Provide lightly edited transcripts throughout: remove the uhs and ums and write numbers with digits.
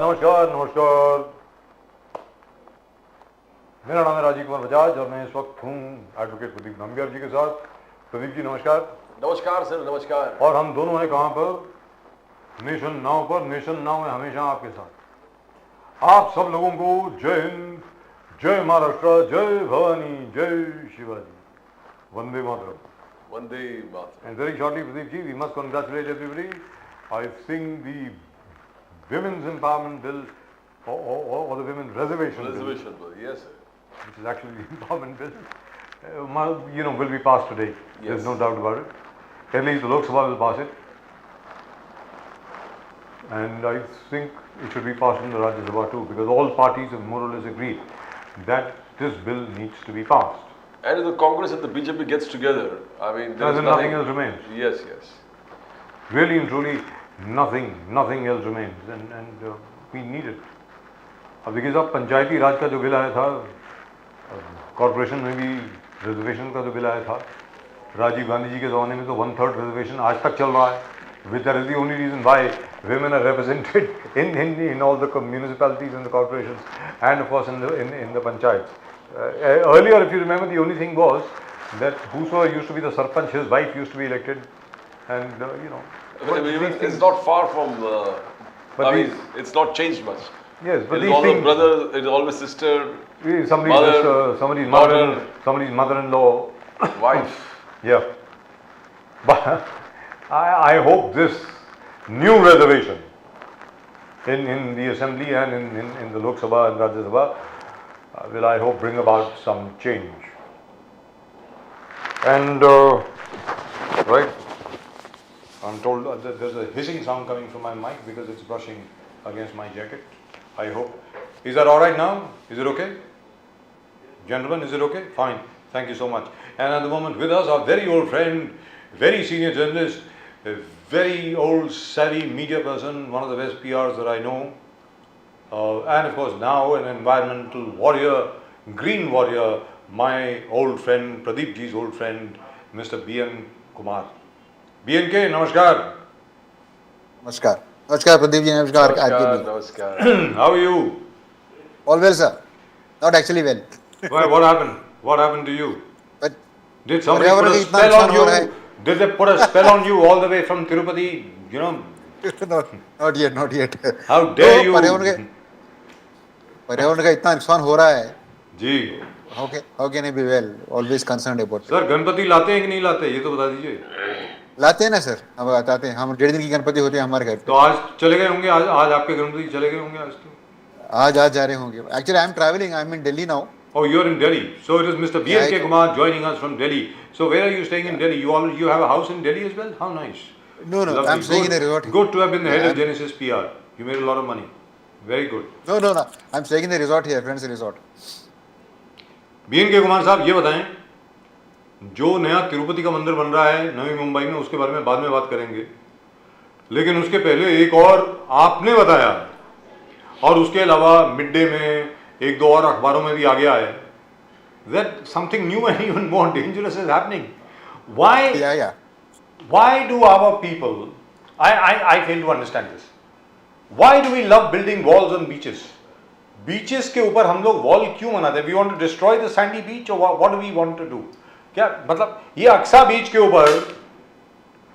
नमस्कार नमस्कार। मेरा नाम है राजीव कुमार बजाज और मैं इस वक्त हूँ एडवोकेट प्रदीप नंबियार जी के साथ। प्रदीप जी नमस्कार। नमस्कार सर, नमस्कार। और हम दोनों हैं कहाँ पर? नेशन नाउ पर। नेशन नाउ है हमेशा आपके साथ। आप सब लोगों को जय हिंद, जय महाराष्ट्र, जय भवानी, जय Shivaji, Vande Mataram. Vande Mataram. And very shortly, Pradeep ji, we must congratulate everybody. I think the Women's Empowerment Bill or the Women's Reservation Bill, yes sir. Which is actually the Empowerment Bill, will be passed today. Yes. There's no doubt about it. At least the Lok Sabha will pass it. And I think it should be passed in the Rajya Sabha too, because all parties have more or less agreed that this bill needs to be passed. And if the Congress and the BJP gets together, I mean, then nothing else remains. Yes, yes. Really and truly, nothing else remains, and we need it. अब देखिए साहब, पंचायती राज का जो bill आया था, corporation में भी reservation का जो बिल आया था, राजीव गांधी जी के ज़माने में तो 1/3 रिजर्वेशन आज तक चल रहा है, which that is the only reason why women are represented in all the municipalities and the corporations, and of course in the panchayats. Earlier, if you remember, the only thing was that whosoever used to be the sarpanch, his wife used to be elected, and it's not far from. It's not changed much. Yes, but it's always brother, it's always sister, somebody's mother-in-law, wife. Yeah, but I hope this new reservation in the assembly and in the Lok Sabha and Rajya Sabha will, I hope, bring about some change. And right, I'm told that there's a hissing sound coming from my mic because it's brushing against my jacket. I hope. Is that all right now? Is it okay? Gentlemen, is it okay? Fine. Thank you so much. And at the moment with us, our very old friend, very senior journalist, a very old savvy media person, one of the best PRs that I know, and of course now an environmental warrior, green warrior, my old friend, Pradeep ji's old friend, Mr. B.N. Kumar. B.N.K, namaskar. Namaskar. Namaskar, Pradeep ji. Namaskar. Namaskar. How are you? All well, sir. Not actually well. Why? What happened? What happened to you? But did somebody put a spell on you? Did they put a spell on you all the way from Tirupati? You know? Not yet. How dare you? पर्यावरण का इतना नुकसान हो रहा है जी. How can I be well? Always concerned about it. Sir, Ganpati लाते हैं कि नहीं लाते, ये तो बता दीजिए. लाते हैं ना सर, हम बताते हैं. हम 1.5 दिन की गणपति होते हैं हमारे घर पे. तो आज चले गए होंगे, आज आपके गणपति चले गए होंगे आज तो. आज जा रहे होंगे. Actually, I am traveling. I am in Delhi now. Oh, you are in Delhi. So it is Mr. B.N.K. Kumar joining us from Delhi. So where are you staying in Delhi? You have a house in Delhi as well? How nice. No. I am staying in a resort. Good to have been the head of Genesis PR. You made a lot of money. Very good. No. I am staying in a resort here, friends resort. B.N.K. Kumar साहब, ये बताएं, जो नया तिरुपति का मंदिर बन रहा है नवी मुंबई में, उसके बारे में बाद में बात करेंगे, लेकिन उसके पहले एक और आपने बताया, और उसके अलावा मिड डे में 1-2 और अखबारों में भी आ गया है, that something new and even more dangerous is happening. Why do our people, I fail to understand this. Why do we love building walls on beaches? Beaches के ऊपर हम लोग वॉल क्यों बनाते हैं? We want to destroy the sandy beach or what do we want to do? क्या मतलब ये अक्सा बीच के ऊपर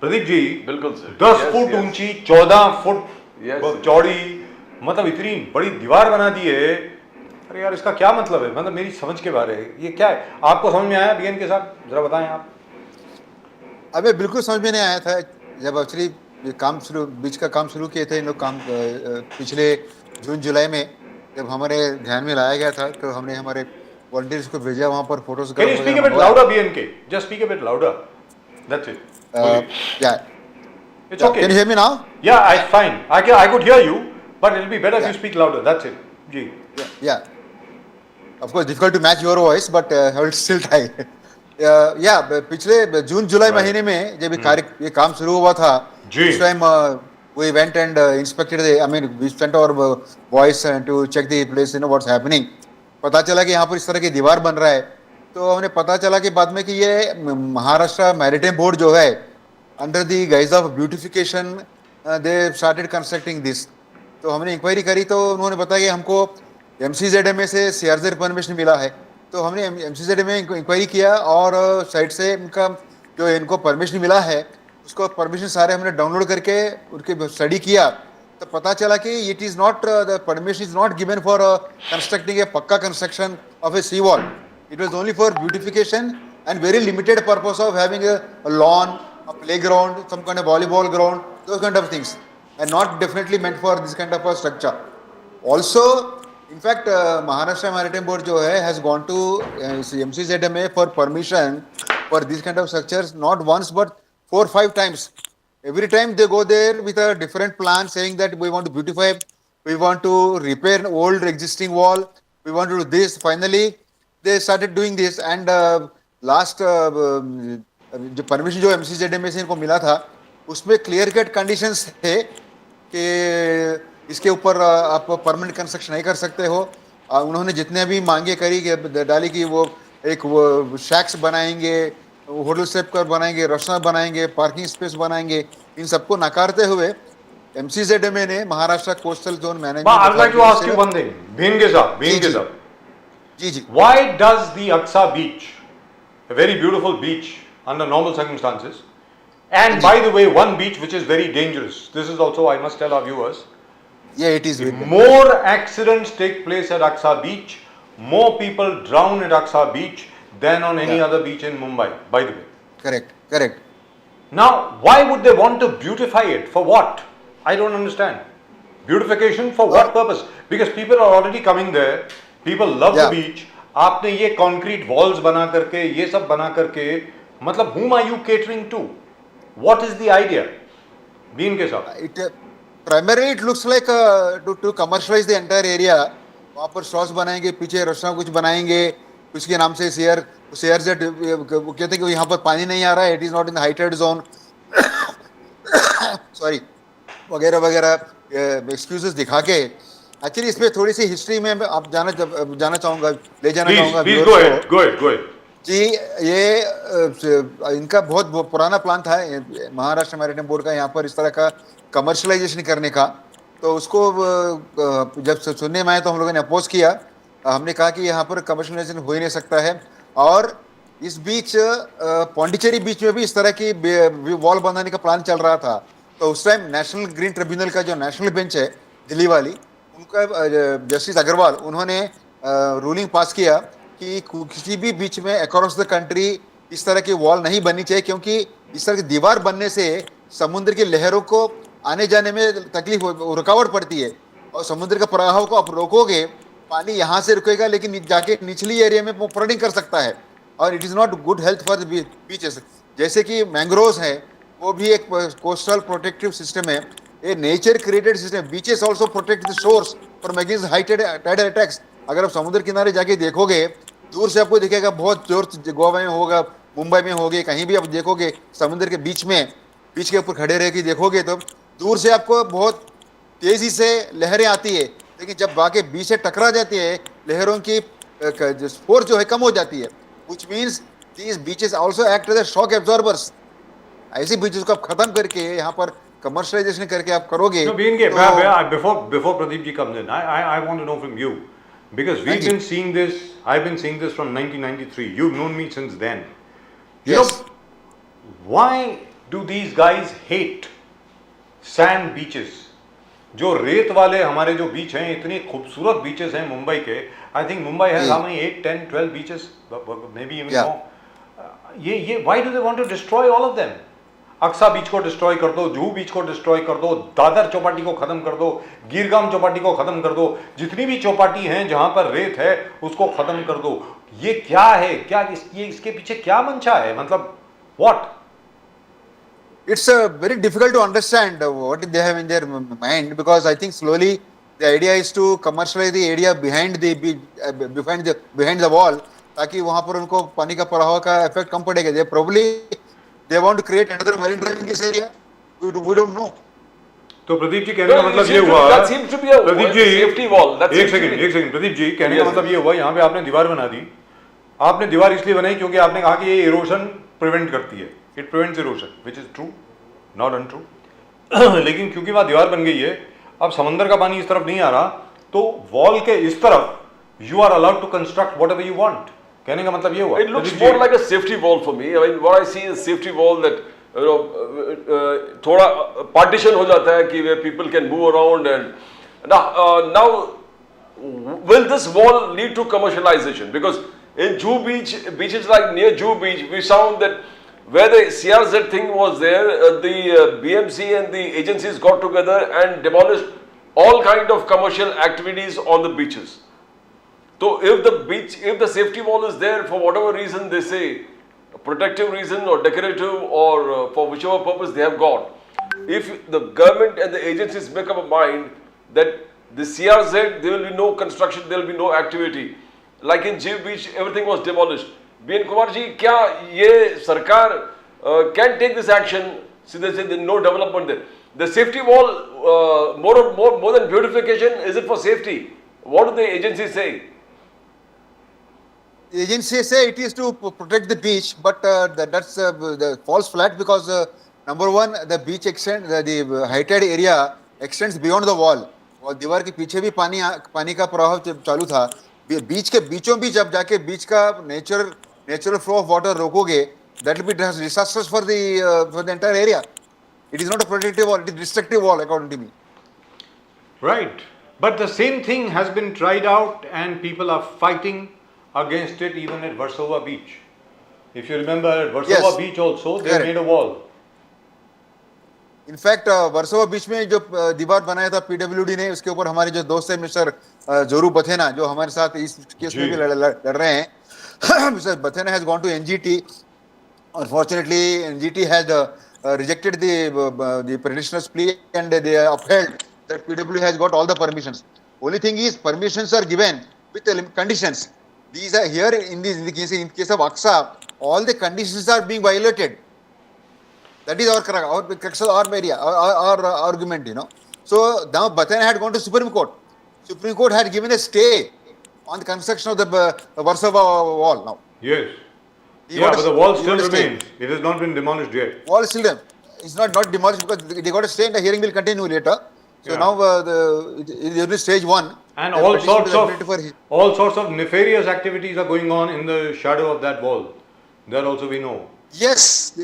प्रदीप जी बिल्कुल सर 10 फुट ऊंची 14 फुट चौड़ी मतलब इतनी बड़ी दीवार बना दी है. अरे यार, इसका क्या मतलब है? मतलब मेरी समझ के बारे है, ये क्या है? आपको समझ में आया बीएन के साथ? जरा बताएं आप. अबे बिल्कुल समझ में नहीं आया था जब एक्चुअली बीच का काम शुरू किए थे इन लोग. काम पिछले जून जुलाई में जब हमारे ध्यान में लाया गया था, तो हमने हमारे वॉलंटियर्स को भेजा वहाँ पर photos. Can you speak a bit louder, BNK? Just speak a bit louder. That's it. Yeah. It's okay. Can you hear me now? Yeah, fine. I could hear you, but it'll be better if you speak louder. That's it. जी. Yeah. Of course, difficult to match your voice, but I will still try. पिछले जून जुलाई महीने में जब ये काम शुरू हुआ था, उस time we went and inspected we sent our boys to check the place, what's happening. पता चला कि यहाँ पर इस तरह की दीवार बन रहा है, तो हमने पता चला कि बाद में कि ये महाराष्ट्र मैरिटाइम बोर्ड जो है, under the guise of beautification, they started constructing this. तो हमने इंक्वायरी करी तो उन्होंने बताया कि हमको MCZMA से CRZ परमिशन मिला है। तो हमने MCZMA में इंक्वायरी किया और साइट से इनका जो इनको परमिशन मिला है उसको परमिशन सारे हमने डाउनलोड करके उनके स्टडी किया, तो पता चला कि it is not the permission is not given for constructing a pucca construction of a sea wall. It was only for beautification and very limited purpose of having a lawn, a playground, some kind of volleyball ground, those kind of things, and not definitely meant for this kind of a structure. Also, in fact, Maharashtra Maritime Board जो है has gone to MCZMA for permission for these kind of structures not once but 4-5 times. Every time they go there with a different plan saying that we want to beautify, we want to repair an old existing wall, we want to do this. Finally, they started doing this and last जो permission जो MCZMA से इनको मिला था उसमें clear cut conditions थे कि इसके ऊपर आप परमानेंट कंस्ट्रक्शन नहीं कर सकते हो. उन्होंने जितने भी मांगे करी डाली कि वो एक वो शैक्स बनाएंगे, होटल स्टेप कर बनाएंगे, रेस्टोरेंट बनाएंगे, पार्किंग स्पेस बनाएंगे, इन सबको नकारते हुए MCZMA ने Maharashtra coastal zone management. I'd like to ask you one thing. Bhenge sahab. Why does the Aksa beach, a very beautiful beach under normal circumstances, and by the way, one beach which is very dangerous, this is also, I must tell our viewers, yeah, it is very more accidents take place at Aksa beach, more people drown at Aksa beach than on any other beach in Mumbai, by the way. Correct. Now, why would they want to beautify it? For what? I don't understand. Beautification for what purpose? Because people are already coming there. People love the beach. आपने ये concrete walls बना करके, ये सब बना करके, मतलब whom are you catering to? What is the idea? Bean के साथ. Primarily it looks like to commercialize the entire area. वहाँ पर शॉप्स बनाएंगे, पीछे रेस्टोरेंट कुछ बनाएंगे, उसके नाम से CRZ कहते हैं कि यहाँ पर पानी नहीं आ रहा है, it is not in the high tide zone, sorry, वगैरह वगैरह एक्सक्यूजेस दिखा के. एक्चुअली इसमें थोड़ी सी हिस्ट्री में आप जाना चाहूँगा, ले जाना चाहूँगा. Go ahead. जी, ये इनका बहुत पुराना प्लान था महाराष्ट्र मैरिटाइम बोर्ड का यहाँ पर इस तरह का कमर्शलाइजेशन करने का. तो उसको जब सुनने में आया तो हम लोगों ने अपोज किया. हमने कहा कि यहाँ पर कमर्शलाइजेशन हो ही नहीं सकता है. और इस बीच पौंडीचेरी बीच में भी इस तरह की वॉल बनाने का प्लान चल रहा था. तो उस टाइम नेशनल ग्रीन ट्रिब्यूनल का जो नेशनल बेंच है दिल्ली वाली, उनका जस्टिस अग्रवाल, उन्होंने रूलिंग पास किया कि किसी भी बीच में अक्रॉस द कंट्री इस तरह की वॉल नहीं बननी चाहिए, क्योंकि इस तरह की दीवार बनने से समुद्र की लहरों को आने जाने में तकलीफ रुकावट पड़ती है. और समुद्र का प्रवाह को आप रोकोगे, पानी यहाँ से रुकेगा लेकिन जाके निचली एरिया में फ्लडिंग कर सकता है. और it is not good health for the beaches. जैसे कि मैंग्रोव्स है, वो भी एक कोस्टल प्रोटेक्टिव सिस्टम है, ए nature created system. Beaches also protect the shores from against high tidal attacks. अगर आप समुद्र किनारे जाके देखोगे, दूर से आपको दिखेगा बहुत जोर, गोवा में होगा, मुंबई में होगे, कहीं भी आप देखोगे समुद्र के बीच में, बीच के ऊपर खड़े रह के देखोगे तो दूर से आपको बहुत तेजी से लहरें आती है, लेकिन जब बाकी बीच से टकरा जाती है, लहरों की फोर्स जो है कम हो जाती है. Which means these beaches also act as shock absorbers. ऐसी बीचेस को आप खत्म करके यहाँ पर कमर्शलाइजेशन करके आप करोगे. Before Pradeep ji comes in, I want to know from you, because we've been seeing this, I've been seeing this from 1993. You've known me since then. You know, why do these guys hate sand beaches? जो रेत वाले हमारे जो बीच हैं, इतने खूबसूरत beaches हैं मुंबई के. I think Mumbai has how many 8, 10, 12 beaches, may be even more. ये why do they want to destroy all of them? Aksa beach को डिस्ट्रॉय कर दो, जुहू बीच को डिस्ट्रॉय कर दो, दादर चौपाटी को खत्म कर दो, गिरगाम चौपाटी को खत्म कर दो, जितनी भी चौपाटी हैं जहां पर रेत है उसको खत्म कर दो. ये क्या है? क्या इसके पीछे क्या मंशा है? मतलब what? It's very difficult to understand what they have in their mind, because I think slowly the idea is to commercialize the area behind the wall, ताकि वहाँ पर उनको पानी का प्रवाह का इफेक्ट कम पड़ेगा. They want to create another marine drive in this area. We don't know. तो प्रदीप जी कहने का मतलब ये हुआ, प्रदीप जी एक सेकंड, प्रदीप जी कहने का मतलब ये हुआ, यहाँ पे आपने दीवार बना दी. आपने दीवार इसलिए बनाई क्योंकि आपने कहा कि ये इरोशन प्रिवेंट करती है. It prevents erosion, which is true, not untrue. लेकिन क्योंकि वहाँ दीवार बन गई है, अब समंदर का पानी इस तरफ नहीं आ रहा, तो वॉल के इस तरफ you are allowed to construct whatever you want. कहने का मतलब ये हुआ. It looks more like a safety wall for me. I mean, what I see is safety wall that थोड़ा partition हो जाता है कि where people can move around and now will this wall lead to commercialization? Because in Juhu Beach, beaches like near Juhu Beach, we found that where the CRZ thing was there, the BMC and the agencies got together and demolished all kind of commercial activities on the beaches. So if the safety wall is there for whatever reason they say, a protective reason or decorative or for whichever purpose they have got, if the government and the agencies make up a mind that the CRZ, there will be no construction, there will be no activity. Like in Juhu Beach, everything was demolished. BN Kumar ji, क्या ये सरकार can take this action? सीधे से no development there. The safety wall, more than beautification, is it for safety? What do the agencies say? The agencies say it is to protect the beach, but that's the false flag because number one, the beach extends, the heighted area extends beyond the wall. और दीवार के पीछे भी पानी का प्रवाह चालू था. बीच के बीचों बीच जब जाके बीच का नेचुरल फ्लो ऑफ वाटर रोकोगे, that will be disastrous for the entire area. It is not a protective wall; it is destructive wall, according to me. Right, but the same thing has been tried out, and people are fighting against it even at Versova Beach. If you remember, at Versova Beach also they made a wall. In fact Versova beach में जो दीवार बनाया था PWD ने, उसके ऊपर हमारे जो दोस्त है मिस्टर जोरू बथेना, जो हमारे साथ इस केस में भी लड़ रहे हैं, mister Bhathena has gone to NGT. Unfortunately NGT has rejected the petitioner's plea and they upheld that PW has got all the permissions. Only thing is permissions are given with conditions. These are here in case of Aksa, all the conditions are being violated. That is our argument, you know. So now Bhattana had gone to Supreme Court. Supreme Court had given a stay on the construction of the Versova wall now. Yes. But the wall still remains. It has not been demolished yet. Wall is still there. It's not demolished because they got a stay and the hearing will continue later. So now there is stage one. And all sorts of nefarious activities are going on in the shadow of that wall. That also we know. Yes.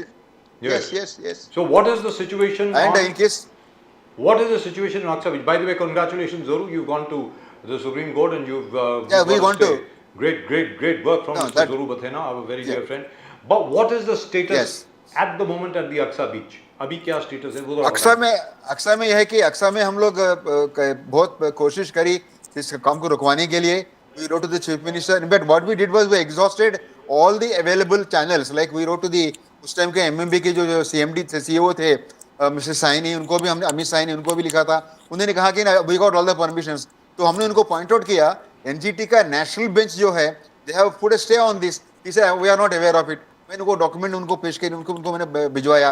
So what is the situation? And in case, what is the situation in Aksa Beach? By the way, congratulations, Zoru. You've gone to the Supreme Court and you've we want to. Great work from Mr. Zoru Bhattena, our very dear friend. But what is the status at the moment at the Aksa Beach? अभी क्या status है? अक्सा में यह है कि अक्सा में हम लोग बहुत कोशिश करी इस काम को रुकवाने के लिए. We wrote to the Chief Minister. In fact, what we did was we exhausted all the available channels. Like we wrote to the उस टाइम के MMB के जो CMD थे, CEO थे, मिस्टर साइनी, उनको भी हमने, अमित साइनी, उनको भी लिखा था. उन्होंने कहा कि we got all the permissions. तो हमने उनको point out किया. NGT का नेशनल बेंच जो है, they have put a stay on this. He said we are not aware of it. मैंने वो डॉक्यूमेंट उनको पेश किया, उनको मैंने भिजवाया.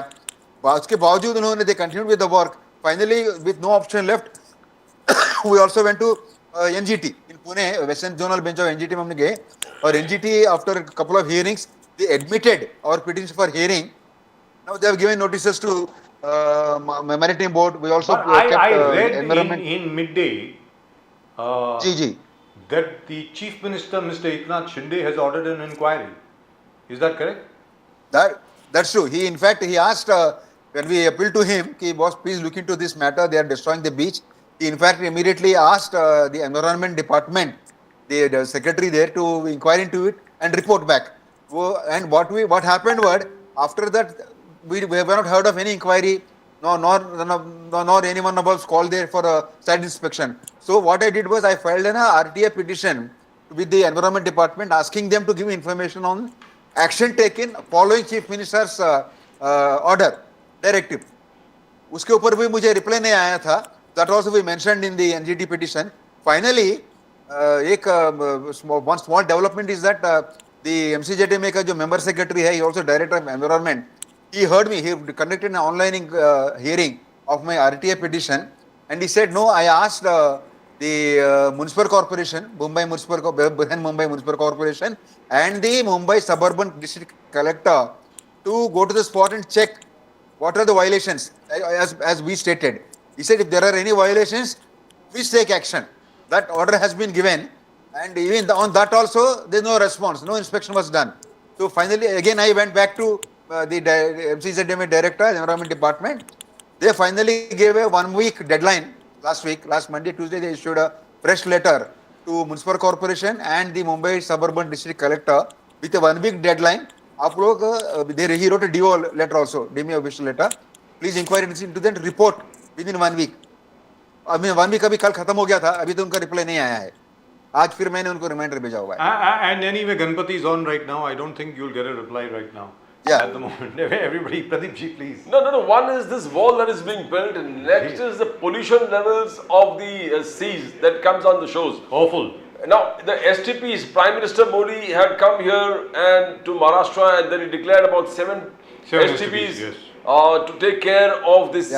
उसके बावजूद उन्होंने they continued with the work. Finally, with no option left, we also went to NGT in Pune, Western Zonal Bench of NGT में हमने गए. और NGT after a couple of hearings, they admitted our petition for hearing. Now they have given notices to Maritime Board. We also kept I read in midday that the Chief Minister, Mr. Eknath Shinde, has ordered an inquiry. Is that correct? That's true. He, in fact, he asked, when we appealed to him, कि boss, please look into this matter, they are destroying the beach. He, in fact, immediately asked the Environment Department, the secretary there, to inquire into it and report back. And what happened was, after that, we have not heard of any inquiry, nor anyone above called there for a site inspection. So what I did was I filed an RTA petition with the Environment Department asking them to give information on action taken following Chief Minister's directive. उसके ऊपर भी मुझे reply नहीं आया था. That also we mentioned in the NGT petition. Finally, one small development is that the MCJTMA का जो member secretary है, he also director of environment. He heard me. He conducted an online hearing of my RTA petition, and he said, no, I asked the municipal corporation, Mumbai Municipal Corporation, and the Mumbai Suburban District Collector to go to the spot and check what are the violations, as we stated. He said if there are any violations, please take action. That order has been given, and even on that also there is no response. No inspection was done. So finally, again I went back to the MCZMA director, Environment Department. They finally gave a 1 week deadline last Monday, Tuesday. They issued a fresh letter to Municipal Corporation and the Mumbai Suburban District Collector with a 1 week deadline. आप लोग he wrote a DO letter also, DME official letter. Please inquire into that report within 1 week. I mean 1 week अभी कल खत्म हो गया था, अभी तो उनका रिप्लाई नहीं आया है. आज फिर मैंने उनको रिमाइंडर भेजा हुआ है. And anyway, Ganpati is on right now. I don't think you'll get a reply right now. Yeah. At the moment. Everybody, Pradeep ji, please. No. One is this wall that is being built, and next is the pollution levels of the seas that comes on the shores. Awful. Now, the STPs, Prime Minister Modi had come here and to Maharashtra, and then he declared about seven STPs yes. To take care of this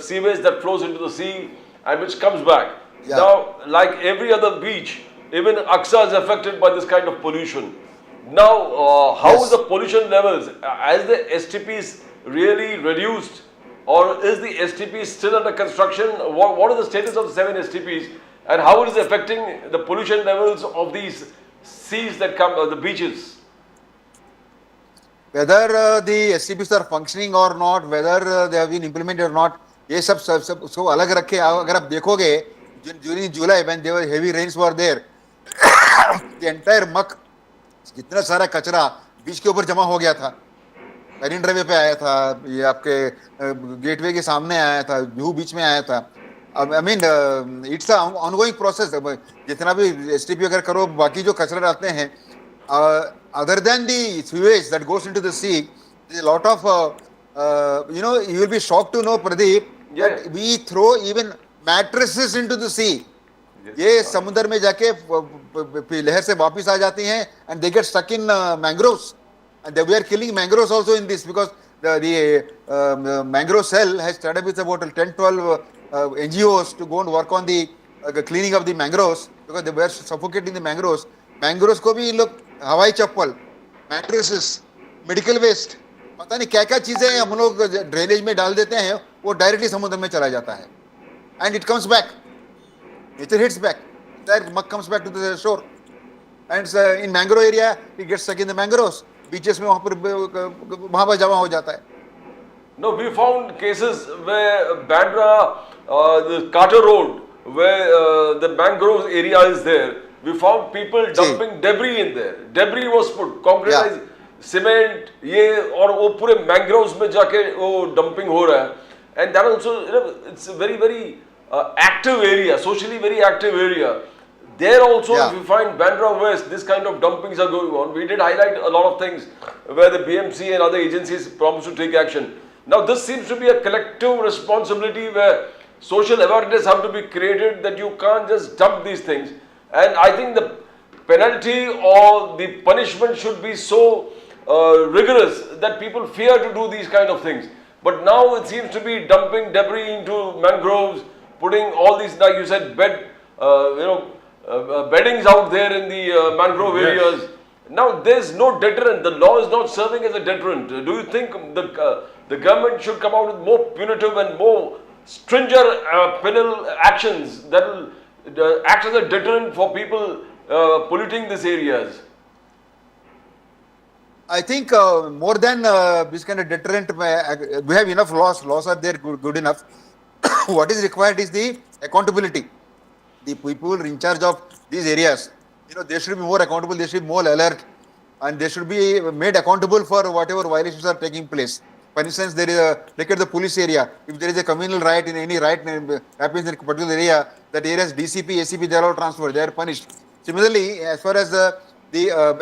sewage that flows into the sea and which comes back. Yeah. Now, like every other beach, even Aksa is affected by this kind of pollution. Now, how is the pollution levels? Has the STPs really reduced, or is the STP still under construction? What is the status of the 7 STPs, and how it is affecting the pollution levels of these seas that come, the beaches? Whether the STPs are functioning or not, whether they have been implemented or not, ये सब अलग रखे. अगर आप देखोगे, during July when there were heavy rains were there, the entire muck, जितना सारा कचरा बीच के ऊपर जमा हो गया था, मरीन ड्राइव पे आया था, ये आपके गेटवे के सामने आया था, जूहू बीच में आया था. I mean, it's an ongoing process. जितना भी STP अगर करो, बाकी जो कचरा डालते हैं, other than the sewage that goes into the sea, there's a lot of, you will be shocked to know, Pradeep, that we throw even mattresses into the sea. ये समुद्र में जाके लहर से वापस आ जाती हैं, and they get stuck in mangroves, and we are killing mangroves also in this, because the mangrove cell has started with about 10-12 NGOs to go and work on the cleaning of the mangroves, because they were suffocating the mangroves. Mangroves को भी लोग हवाई चप्पल, mattresses, medical waste, पता नहीं क्या क्या चीजें हम लोग ड्रेनेज में डाल देते हैं, वो डायरेक्टली समुद्र में चला जाता है, and it comes back. Nature hits back. That muck comes back to the shore, and in mangrove area it gets stuck in the mangroves. Beaches में वहाँ पर जमा हो जाता है. No, we found cases where Bandra, the Carter Road, where the mangrove area is there. We found people dumping debris in there. Debris was put, concretized cement, ये और वो पूरे mangroves में जाके वो dumping हो रहा है. And that also, it's a very, very active area, socially very active area. There also, if you find Bandra West, this kind of dumpings are going on. We did highlight a lot of things where the BMC and other agencies promised to take action. Now, this seems to be a collective responsibility where social awareness have to be created that you can't just dump these things. And I think the penalty or the punishment should be so rigorous that people fear to do these kind of things. But now it seems to be dumping debris into mangroves, putting all these, like you said, beddings out there in the mangrove areas. Now there's no deterrent. The law is not serving as a deterrent. Do you think the government should come out with more punitive and more stringent penal actions that will act as a deterrent for people polluting these areas? I think more than this kind of deterrent, we have enough laws. Laws are there good enough. What is required is the accountability. The people in charge of these areas, they should be more accountable, they should be more alert, and they should be made accountable for whatever violations are taking place. For instance, there is look at the police area. If there is a communal riot, in any riot happens in a particular area, that area's DCP, ACP, they are all transferred, they are punished. Similarly, as far as the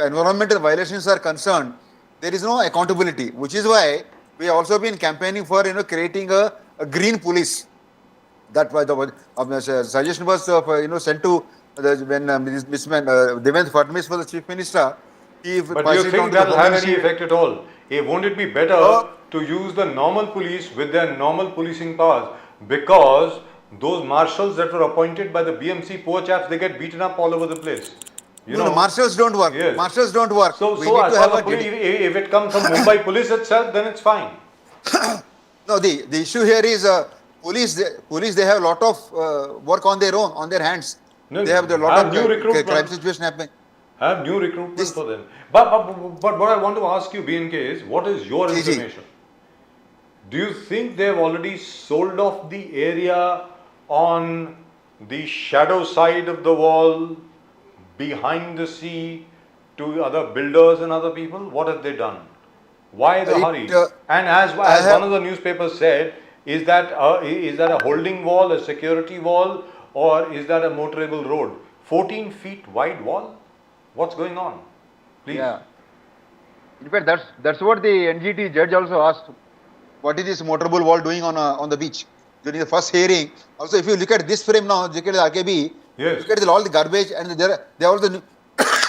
environmental violations are concerned, there is no accountability, which is why we have also been campaigning for creating a green police. That was the suggestion was sent to when this man Devendra Fadnavis was the chief minister. But do you think that will have any effect at all? Won't it be better to use the normal police with their normal policing powers? Because those marshals that were appointed by the BMC, poor chaps, they get beaten up all over the place. No, marshals don't work. Yes. Marshals don't work. So if it comes from Mumbai police itself, then it's fine. No, the issue here is police, they have a lot of work on their own, on their hands. No, They have a lot have of new recruitment. crime situation happening. Have new recruitment This- for them. But what I want to ask you, BNK, is what is your Ji, ji. information? Do you think they've already sold off the area on the shadow side of the wall, behind the sea, to other builders and other people? What have they done? Why the hurry? And as one of the newspapers said, is that a holding wall, a security wall, or is that a motorable road? 14 feet wide wall? What's going on? Please. Yeah. In fact, that's what the NGT judge also asked. What is this motorable wall doing on the beach? During the first hearing. Also, if you look at this frame now, look at the RKB, Yes. look at all the garbage, and there are also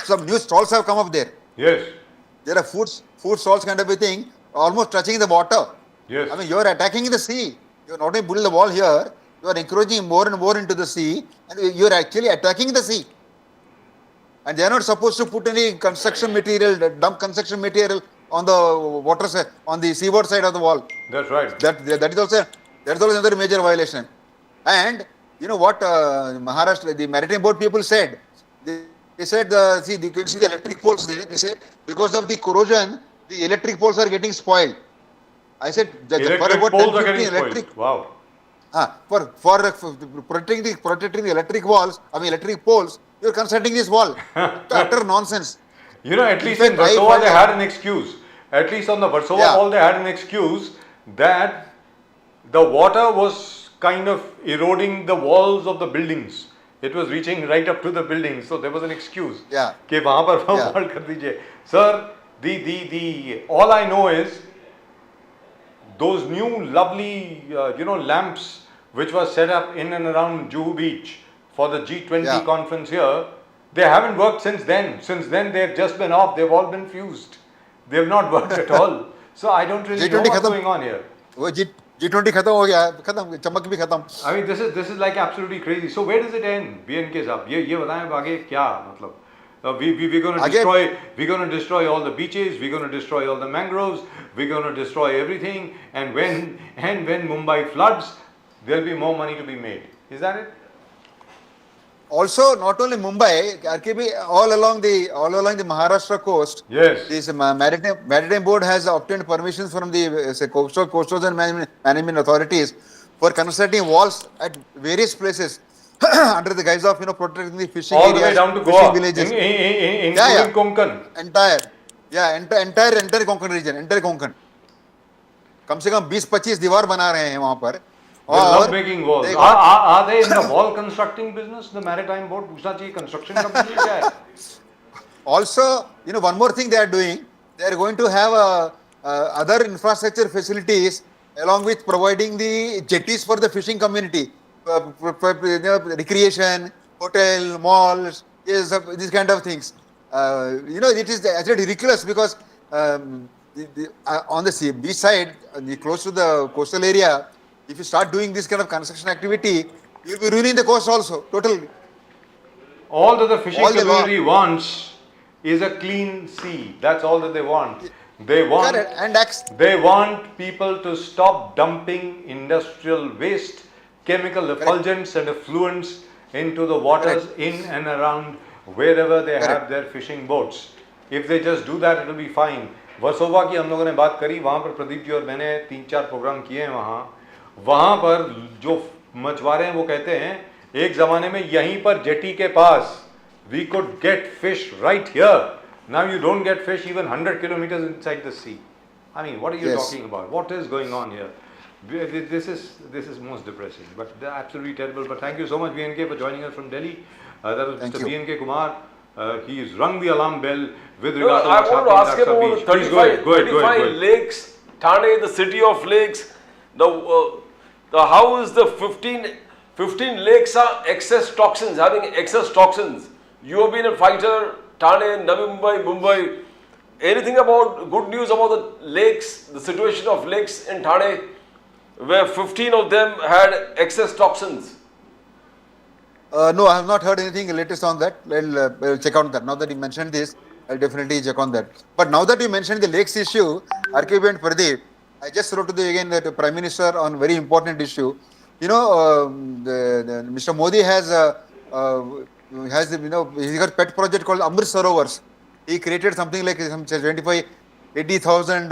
some new stalls have come up there. Yes. There are food stalls kind of a thing, almost touching the water. Yes. I mean, you are attacking the sea. You are not only building the wall here, you are encouraging more and more into the sea, and you are actually attacking the sea. And they are not supposed to put any construction material, dump construction material on the water side, on the seaboard side of the wall. That's right. That is also another major violation. And you know what Maharashtra, the Maritime Board people said? They said, you can see the electric poles there. They said because of the corrosion, the electric poles are getting spoiled. I said, Electric poles are getting spoiled. Wow. For protecting the electric walls, electric poles, you are constructing this wall. Utter nonsense. You know, at least fact, in Versova they had an excuse. At least on the Versova wall they had an excuse that the water was kind of eroding the walls of the buildings. It was reaching right up to the buildings, so there was an excuse. Yeah. कि वहाँ पर wall कर दीजिए. Sir, the all I know is those new lovely lamps which were set up in and around Juhu Beach for the G20 conference here, they haven't worked since then. Since then they've just been off. They've all been fused. They've not worked at all. So I don't really know what's going on here. G20 खत्म हो गया, खत्म, चमक भी खत्म. I mean, this is like absolutely crazy. So where does it end, BNK साहब? ये बताएं आगे क्या मतलब? We're going to destroy all the beaches. We're going to destroy all the mangroves. We're going to destroy everything. And when Mumbai floods, there'll be more money to be made. Is that it? Also, not only Mumbai, RKB, all along the Maharashtra coast. Yes. This Maritime Board has obtained permissions from the coastal and management authorities for constructing walls at various places under the guise of protecting the fishing all areas, the way down to fishing Goa, villages. including Konkan. Entire Konkan region, entire Konkan. कम से कम 20-25 दीवार बना रहे हैं वहाँ पर. They love making walls. Are they in the wall constructing business? The Maritime Board पूछना चाहिए construction company क्या है? Also, one more thing they are doing. They are going to have other infrastructure facilities along with providing the jetties for the fishing community, recreation, hotel, malls, these kind of things. It is actually ridiculous because on the beach side, close to the coastal area, if you start doing this kind of construction activity, you will be ruining the coast also, totally. All that the fishing community wants is a clean sea. That's all that they want. They want people to stop dumping industrial waste, chemical effulgents and effluents into the waters in and around wherever they have their fishing boats. If they just do that, it will be fine. Versova की हम लोगों ने बात करी, वहाँ पर प्रदीप जी और मैंने 3-4 प्रोग्राम किए हैं वहाँ पर जो मछुआरे हैं वो कहते हैं एक ज़माने में यहीं पर जेटी के पास we could get fish right here. Now you don't get fish even 100 kilometers inside the sea. I mean, what are you talking about? What is going on here? This is most depressing, but absolutely terrible. But thank you so much, BNK, for joining us from Delhi. That was Mr. BNK Kumar. He's rung the alarm bell with regard to what's happening at Aksa Beach. Please go ahead. Lakes, Thane, the city of lakes. The how is the 15 lakes are excess toxins, having excess toxins. You have been a fighter, Thane, Navi Mumbai. Anything about good news about the lakes, the situation of lakes in Thane, where 15 of them had excess toxins? No, I have not heard anything latest on that. I'll check on that. Now that you mentioned this, I'll definitely check on that. But now that you mentioned the lakes issue, RKB and Pradeep, I just wrote to the Prime Minister on very important issue. Mr. Modi has he got pet project called Amrit Sarovars. He created something like some 80,000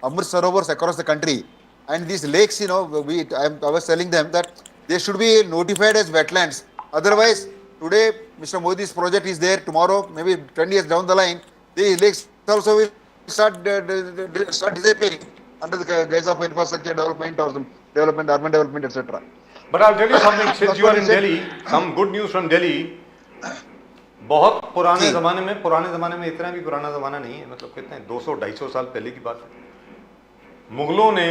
Amrit Sarovars across the country. And these lakes, I was telling them that they should be notified as wetlands. Otherwise, today Mr. Modi's project is there. Tomorrow, maybe 10 years down the line, the lakes also will start disappearing under the guise of infrastructure development or some development, urban development, etc. But I'll tell you something, since you are in Delhi, some good news from Delhi. बहुत पुराने ज़माने में इतना भी पुराना ज़माना नहीं है, मतलब कितने 200-250 साल पहले की बात है। मुगलों ने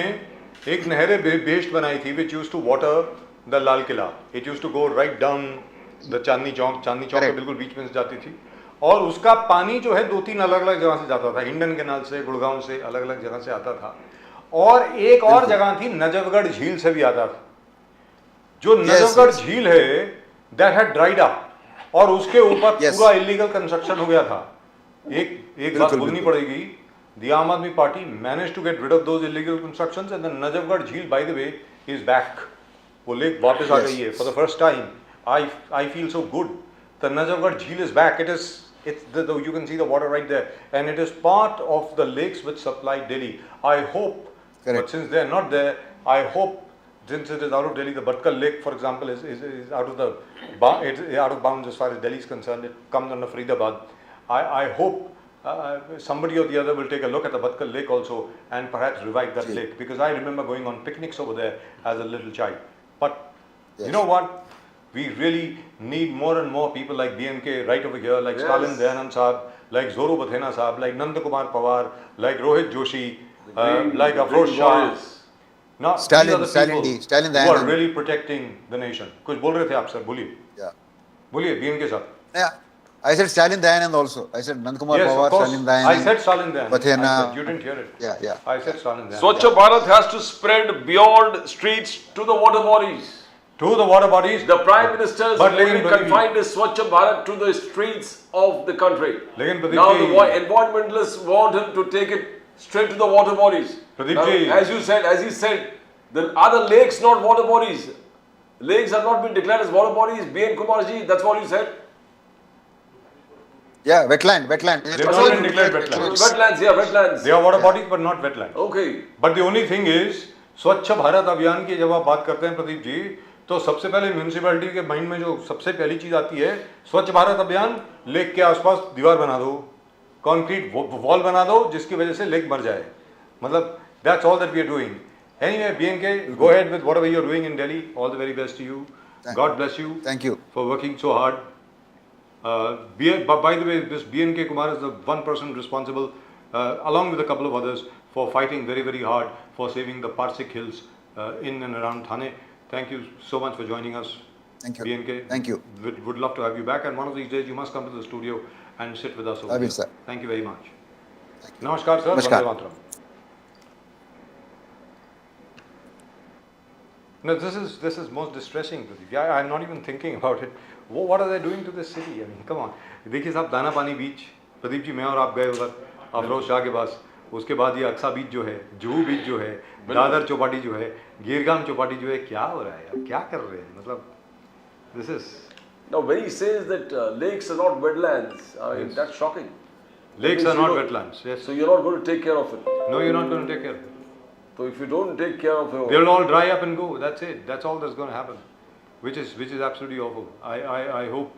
एक नहर बेस्ट बनाई थी which used to water the Lal Qila. It used to go right down the Chandni Chowk के बिल्कुल बीच में से जाती थी और उसका पानी जो है 2-3 अलग-अलग जगह से जाता था, हिंडन कैनाल से, गुड़गांव से, अलग-अलग जगह से आता था और एक और जगह थी नजफगढ़ झील से भी आता था। जो नजफगढ़ झील है that had dried up और उसके ऊपर पूरा इलीगल कंस्ट्रक्शन हो गया था। एक बात बोलनी पड़ेगी, the Aam Aadmi Party managed to get rid of those illegal constructions and the Najafgarh Jheel, by the way, is back. वो लेक वापस आ गई है for the first time. I feel so good. The Najafgarh Jheel is back. You can see the water right there, and it is part of the lakes which supply Delhi. I hope, but since they are not there, I hope. Since it is out of Delhi, the Bhatkal Lake, for example, is out of bounds as far as Delhi is concerned. It comes under Faridabad. I hope somebody or the other will take a look at the Bhatkal Lake also and perhaps revive that lake, because I remember going on picnics over there as a little child. But you know what? We really need more and more people like BNK right over here, like Stalin Dayanand Saab, like Zoru Bathena Saab, like Nand Kumar Pawar, like Rohit Joshi, like Afroz Shah. Now, Stalin who are really protecting the nation. कुछ बोल रहे थे आप sir, बोलिए। बोलिए BNK साहब। Yeah, I said Stalin Dayanand also. I said Nand Kumar Pawar, Stalin Dayanand. I said Stalin Dayanand. Bathena. You didn't hear it. Yeah. I said Stalin Dayanand. Swachh Bharat has to spread beyond streets to the water bodies. To the water bodies. The Prime Minister is only confined his Swachh Bharat to the streets of the country. Now the environmentalists want him to take it straight to the water bodies. Now, as he said, the other lakes not water bodies. Lakes have not been declared as water bodies. B.N. Kumarji, that's what you said. Yeah, wetland. They have not been declared wetlands. Wetlands. They are water bodies but not wetlands. Okay. But the only thing is, स्वच्छ भारत अभियान की जब आप बात करते हैं प्रदीप जी, तो सबसे पहले म्यूनिसिपैलिटी के माइंड में जो सबसे पहली चीज आती है, स्वच्छ भारत अभियान, लेक के आसपास दीवार बना दो, कंक्रीट वॉल बना दो जिसकी वजह से लेक मर जाए। मतलब that's all that we are doing. Anyway, BNK, go ahead with whatever you are doing in Delhi. All the very best to you. God bless you. Thank you for working so hard. By the way, this BNK Kumar is the one person responsible, along with a couple of others, for fighting very, very hard for saving the Parsik Hills in and around Thane. Thank you so much for joining us. Thank you. BNK. Thank you. Would love to have you back, and one of these days you must come to the studio and sit with us over I will, here. sir. Thank you very much. Namaskar, sir. Namaskar. Vande Mataram. No, this is most distressing. I'm not even thinking about it. What are they doing to this city? I mean, come on. देखिए साहब, दाना पानी बीच, प्रदीप जी मैं और आप गए उधर अफरोज शाह के पास, उसके बाद ये अक्सा बीच जो है, जुहू बीच जो है, दादर चौपाटी जो है, गिरगाम चौपाटी जो है, क्या हो रहा है? अब क्या कर रहे हैं? मतलब this is. Now when he says that lakes are not wetlands, that's shocking. Lakes are not wetlands. Yes. So you're not going to take care of it. No, you're not going to take care of it. So if you don't take care of it, they'll all dry up and go. That's it. That's all that's going to happen. Which is absolutely awful. I hope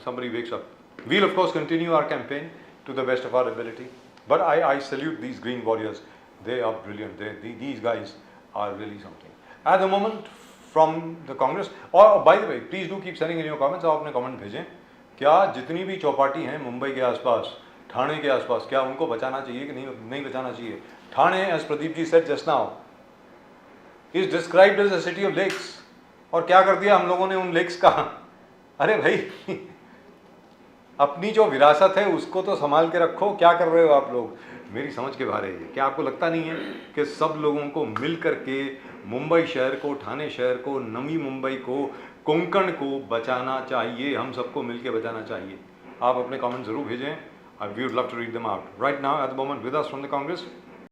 somebody wakes up. We'll of course continue our campaign to the best of our ability. But I salute these green warriors. They are brilliant. These guys are really something. At the moment, from the Congress, or by the way, please do keep sending in your comments. आप अपने comment भेजें. क्या जितनी भी चौपाटी हैं मुंबई के आसपास, ठाणे के आसपास, क्या उनको बचाना चाहिए कि नहीं बचाना चाहिए? Thane, as Pradeep ji said just now, is described as a city of lakes. और क्या कर दिया हम लोगों ने उन लेक्स का? अरे भाई, अपनी जो विरासत है उसको तो संभाल के रखो। क्या कर रहे हो आप लोग? मेरी समझ के बाहर है। क्या आपको लगता नहीं है कि सब लोगों को मिल करके मुंबई शहर को, ठाणे शहर को, नवी मुंबई को, कोंकण को बचाना चाहिए? हम सबको मिल के बचाना चाहिए। आप अपने कमेंट जरूर भेजें. We would love to read them out. Right now, at the moment, with us from the Congress,